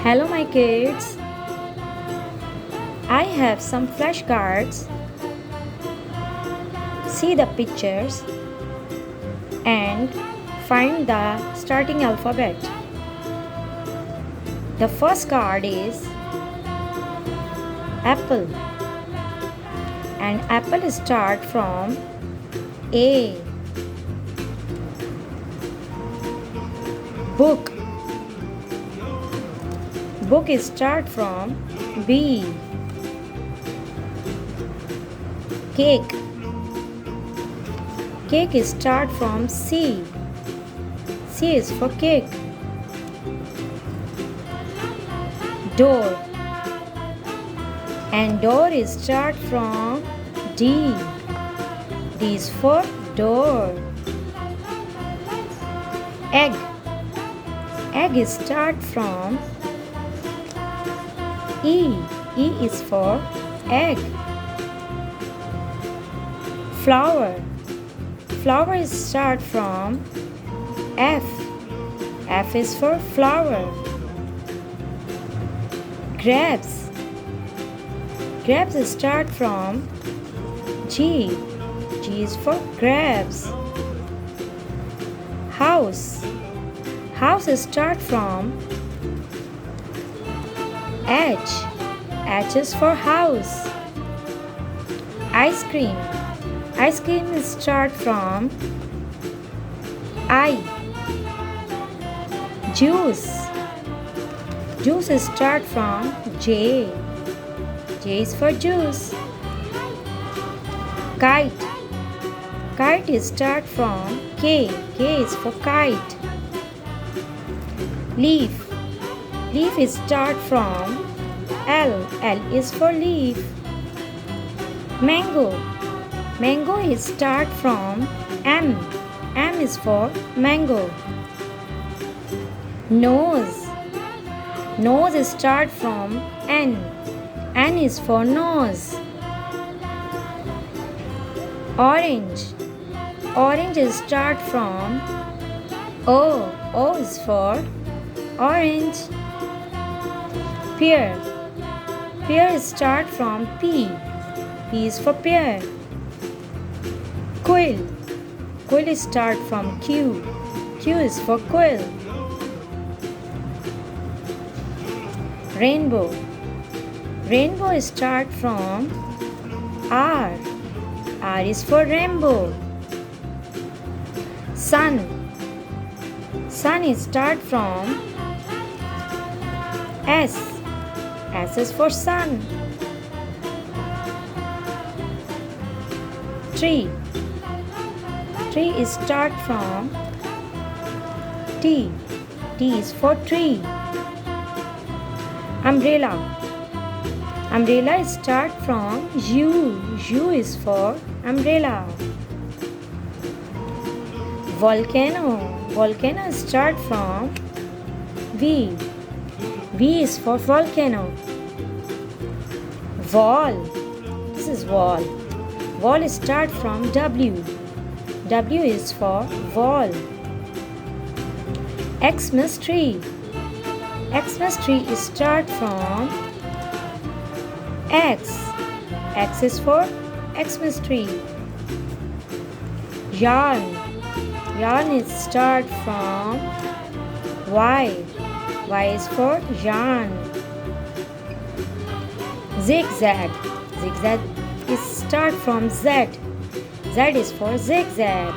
Hello, my kids. I have some flashcards. See the pictures and find the starting alphabet. The first card is apple, and apple start from A. Book. Book is start from B. Cake. Cake is start from C. C is for cake. Door. And door is start from D. D is for door. Egg. Egg is start from E. E is for egg. Flower. Flower is start from F. F is for flower. Grapes. Grapes start from G. G is for grapes. House. House start from H. H is for house. Ice cream. Ice cream is start from I. Juice. Juice is start from J. J is for juice. Kite. Kite is start from K. K is for kite. Leaf. Leaf is start from L. L is for leaf. Mango. Mango is start from M. M is for mango. Nose. Nose is start from N. N is for nose. Orange. Orange is start from O. O is for orange. Pear. Pear is start from P. P is for pear. Quill. Quill is start from Q. Q is for quill. Rainbow. Rainbow is start from R. R is for rainbow. Sun. Sun is start from S. S is for sun. Tree. Tree is start from T. T is for tree. Umbrella. Umbrella is start from U. U is for umbrella. Volcano. Volcano start from V. V is for volcano. Wall. This is wall. Wall start from W. W is for wall. Xmas tree. Xmas tree is start from X. X is for Xmas tree. Yarn. Yarn is start from Y. Y is for yarn. Zigzag. Zigzag is start from Z. Z is for zigzag.